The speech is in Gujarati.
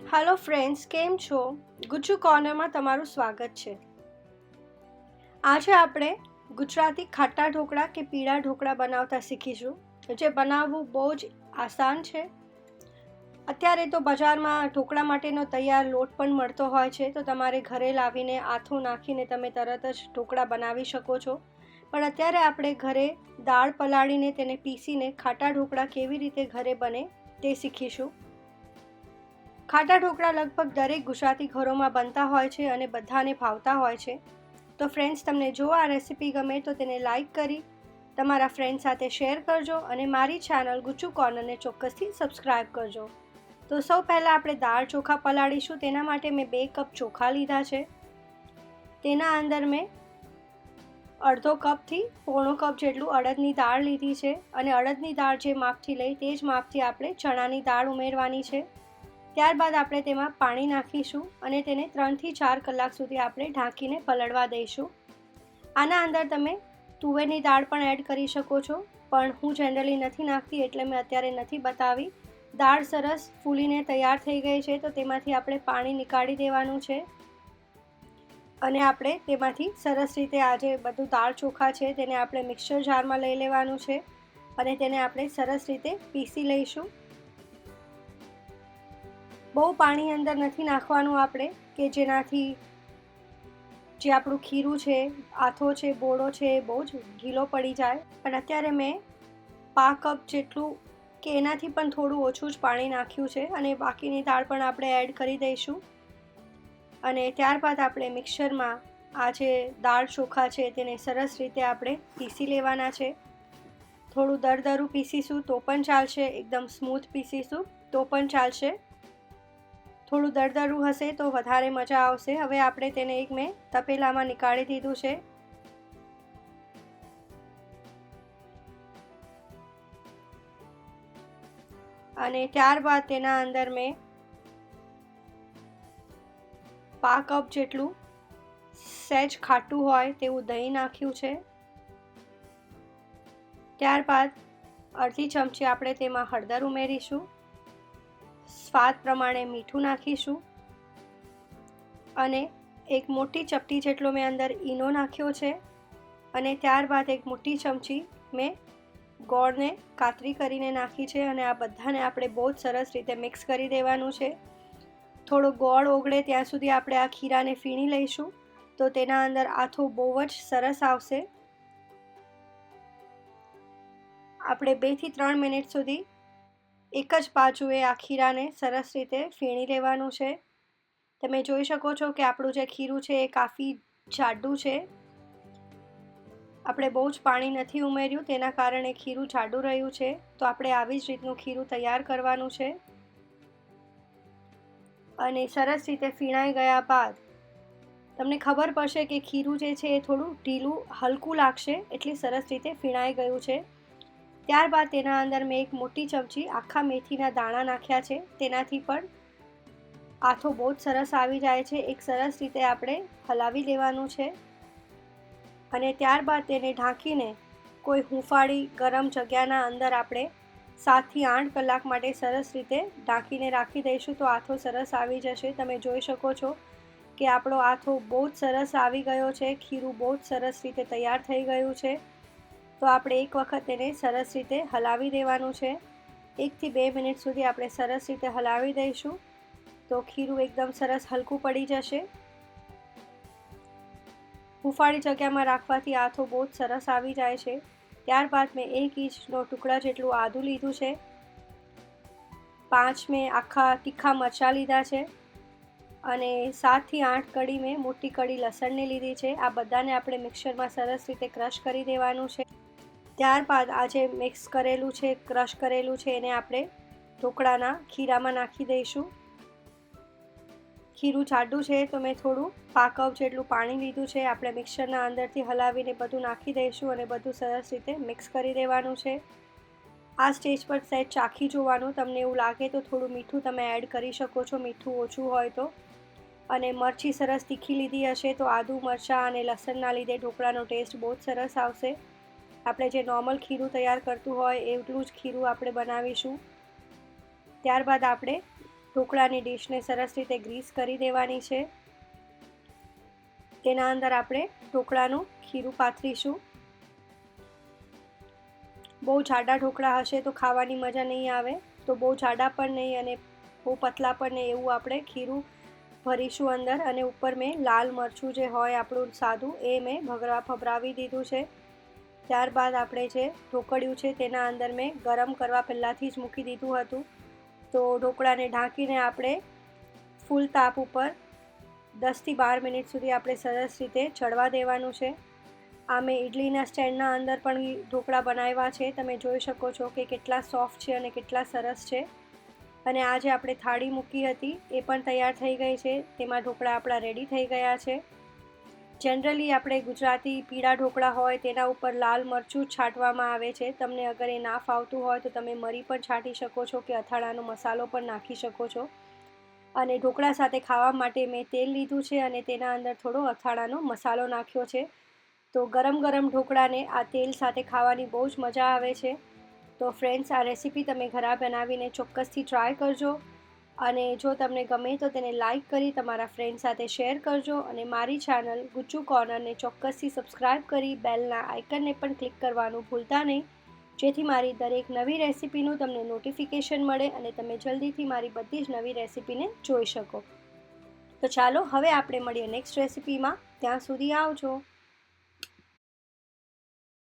हेलो फ्रेंड्स, केम छो? गुच्चू कॉर्नर में तमाરું स्वागत છે। આજે આપણે ગુજરાતી ખાટા ઢોકળા કે પીળા ઢોકળા બનાવતા શીખીશું, જે બનાવવું બહુ જ આસાન છે। અત્યારે તો બજારમાં ઢોકળા માટેનો તૈયાર લોટ પણ મળતો હોય છે, તો તમારે ઘરે લાવીને આથો નાખીને તમે તરત જ ઢોકળા બનાવી શકો છો। પણ અત્યારે આપણે ઘરે દાળ પલાળીને તેને પીસીને ખાટા ઢોકળા કેવી રીતે ઘરે બને તે શીખીશું। ખાટા ઢોકળા લગભગ દરેક ગુજરાતી ઘરોમાં બનતા હોય છે અને બધાને ભાવતા હોય છે। તો ફ્રેન્ડ્સ, તમને જો આ રેસિપી ગમે તો તેને લાઈક કરી તમારા ફ્રેન્ડ સાથે શેર કરજો અને મારી ચેનલ ગુચ્ચુ કોર્નરને ચોક્કસથી સબસ્ક્રાઈબ કરજો। તો સૌ પહેલાં આપણે દાળ ચોખા પલાળીશું। તેના માટે મેં 2 કપ ચોખા લીધા છે। તેના અંદર મેં અડધો કપથી પોણો કપ જેટલું અડદની દાળ લીધી છે અને અડદની દાળ જે માપથી લઈ તે જ માપથી આપણે ચણાની દાળ ઉમેરવાની છે। ત્યારબાદ આપણે તેમાં પાણી નાખીશું અને તેને 3 થી 4 કલાક સુધી આપણે ઢાંકીને પલળવા દઈશું। આના અંદર તમે તુવેરની દાળ પણ એડ કરી શકો છો, પણ હું જનરલી નથી નાખતી એટલે મેં અત્યારે નથી બતાવી। દાળ સરસ ફૂલીને તૈયાર થઈ ગઈ છે, તો તેમાંથી આપણે પાણી નીકાળી દેવાનું છે અને આપણે તેમાંથી સરસ રીતે આ જે બધું દાળ ચોખા છે તેને આપણે મિક્સર જારમાં લઈ લેવાનું છે અને તેને આપણે સરસ રીતે પીસી લઈશું। બહુ પાણી અંદર નથી નાખવાનું આપણે, કે જેનાથી જે આપણું ખીરું છે, આથો છે, બોળો છે એ બહુ જ ગીલો પડી જાય। પણ અત્યારે મેં 5 કપ જેટલું કે એનાથી પણ થોડું ઓછું જ પાણી નાખ્યું છે અને બાકીની દાળ પણ આપણે એડ કરી દઈશું અને ત્યારબાદ આપણે મિક્સરમાં આ જે દાળ ચોખા છે તેને સરસ રીતે આપણે પીસી લેવાના છે। થોડું દરદરું પીસીશું તો પણ ચાલશે, એકદમ સ્મૂથ પીસીશું તો પણ ચાલશે। થોડું દરદરું હશે તો વધારે મજા આવશે। હવે આપણે તેને એક મેં તપેલામાં નીકાળી દીધું છે અને ત્યારબાદ તેના અંદર મેં 5 કપ જેટલું સહેજ ખાટું હોય તેવું દહીં નાખ્યું છે। ત્યારબાદ અડધી ચમચી આપણે તેમાં હળદર ઉમેરીશું, સ્વાદ પ્રમાણે મીઠું નાખીશું અને એક મોટી ચપટી જેટલો મેં અંદર ઈનો નાખ્યો છે અને ત્યારબાદ એક મોટી ચમચી મેં ગોળને કાતરી કરીને નાખી છે અને આ બધાને આપણે બહુ જ સરસ રીતે મિક્સ કરી દેવાનું છે। થોડો ગોળ ઓગળે ત્યાં સુધી આપણે આ ખીરાને ફીણી લઈશું, તો તેના અંદર આથો બહુ જ સરસ આવશે। આપણે 2 થી 3 મિનિટ સુધી એક જ બાજુએ આ ખીરાને સરસ રીતે ફીણી લેવાનું છે। તમે જોઈ શકો છો કે આપણું જે ખીરું છે એ કાફી જાડું છે। આપણે બહુ જ પાણી નથી ઉમેર્યું, તેના કારણે ખીરું જાડું રહ્યું છે। તો આપણે આવી જ રીતનું ખીરું તૈયાર કરવાનું છે અને સરસ રીતે ફીણાઈ ગયા બાદ તમને ખબર પડશે કે ખીરું જે છે એ થોડું ઢીલું હલકું લાગશે, એટલી સરસ રીતે ફીણાઈ ગયું છે। ત્યારબાદ તેના અંદર મેં એક મોટી ચમચી આખા મેથીના દાણા નાખ્યા છે, તેનાથી પણ આથો બહુ જ સરસ આવી જાય છે। એક સરસ રીતે આપણે હલાવી લેવાનું છે અને ત્યારબાદ તેને ઢાંકીને કોઈ હૂંફાળી ગરમ જગ્યાના અંદર આપણે 7 થી 8 કલાક માટે સરસ રીતે ઢાંકીને રાખી દઈશું, તો આથો સરસ આવી જશે। તમે જોઈ શકો છો કે આપણો આથો બહુ જ સરસ આવી ગયો છે, ખીરું બહુ જ સરસ રીતે તૈયાર થઈ ગયું છે। તો આપણે એક વખત તેને સરસ રીતે હલાવી દેવાનું છે। 1 થી 2 મિનિટ સુધી આપણે સરસ રીતે હલાવી દઈશું, તો ખીરું એકદમ સરસ હલકું પડી જશે। હૂંફાળી જગ્યામાં રાખવાથી આથો બહુ જ સરસ આવી જાય છે। ત્યારબાદ મેં 1 ઇંચનો ટુકડા જેટલું આદું લીધું છે, 5 મેં આખા તીખા મરચાં લીધા છે અને 7 થી 8 કળી મેં મોટી કળી લસણની લીધી છે। આ બધાને આપણે મિક્સરમાં સરસ રીતે ક્રશ કરી દેવાનું છે। ત્યારબાદ આ જે મિક્સ કરેલું છે, ક્રશ કરેલું છે, એને આપણે ઢોકળાના ખીરામાં નાખી દઈશું। ખીરું જાડું છે તો મેં થોડું 5 કપ જેટલું પાણી લીધું છે। આપણે મિક્સરના અંદરથી હલાવીને બધું નાખી દઈશું અને બધું સરસ રીતે મિક્સ કરી દેવાનું છે। આ સ્ટેજ પર સહેજ ચાખી જોવાનું, તમને એવું લાગે તો થોડું મીઠું તમે એડ કરી શકો છો, મીઠું ઓછું હોય તો। અને મરચી સરસ તીખી લીધી હશે તો આદુ મરચાં અને લસણના લીધે ઢોકળાનો ટેસ્ટ બહુ જ સરસ આવશે। આપણે જે નોર્મલ ખીરું તૈયાર કરતું હોય એટલું જ ખીરું આપણે બનાવીશું। ત્યારબાદ આપણે ઢોકળાની ડીશને સરસ રીતે ગ્રીસ કરી દેવાની છે. તેના અંદર આપણે ઢોકળાનું ખીરું પાથરીશું. બહુ જાડા ઢોકળા હશે તો ખાવાની મજા નહીં આવે, તો બહુ જાડા પણ નહીં અને બહુ પતલા પણ નહીં, એવું આપણે ખીરું ભરીશું અંદર. અને ઉપર મેં લાલ મરચું જે હોય આપણું સાદું એ મેં ભભરાવી દીધું છે. ત્યારબાદ આપણે જે ઢોકળિયું છે તેના અંદર મેં ગરમ કરવા પહેલાંથી જ મૂકી દીધું હતું. તો ઢોકળાને ઢાંકીને આપણે ફૂલ તાપ ઉપર 10થી 12 મિનિટ સુધી આપણે સરસ રીતે ચડવા દેવાનું છે. આ મેં ઇડલીના સ્ટેન્ડના અંદર પણ ઢોકળા બનાવ્યા છે. તમે જોઈ શકો છો કે કેટલા સોફ્ટ છે અને કેટલા સરસ છે. અને આ જે આપણે થાળી મૂકી હતી એ પણ તૈયાર થઈ ગઈ છે. તેમાં ઢોકળા આપણા રેડી થઈ ગયા છે. જનરલી આપણે ગુજરાતી પીળા ઢોકળા હોય તેના ઉપર લાલ મરચું છાંટવામાં આવે છે. તમને અગર એ ના ફાવતું હોય તો તમે મરી પણ છાંટી શકો છો કે અથાણાનો મસાલો પણ નાખી શકો છો. અને ઢોકળા સાથે ખાવા માટે મેં તેલ લીધું છે અને તેના અંદર થોડો અથાણાનો મસાલો નાખ્યો છે. તો ગરમ ગરમ ઢોકળાને આ તેલ સાથે ખાવાની બહુ જ મજા આવે છે. તો ફ્રેન્ડ્સ, આ રેસીપી તમે ઘરે બનાવીને ચોક્કસથી ટ્રાય કરજો. અને જો તમને ગમે તો તેને લાઈક કરી તમારા ફ્રેન્ડ સાથે શેર કરજો. અને મારી ચેનલ ગુચ્ચુ કોર્નરને ચોક્કસથી સબસ્ક્રાઈબ કરી બેલના આઇકનને પણ ક્લિક કરવાનું ભૂલતા નહીં, જેથી મારી દરેક નવી રેસીપીનું તમને નોટિફિકેશન મળે અને તમે જલ્દીથી મારી બધી જ નવી રેસીપીને જોઈ શકો. તો ચાલો હવે આપણે મળીએ નેક્સ્ટ રેસીપીમાં. ત્યાં સુધી આવજો.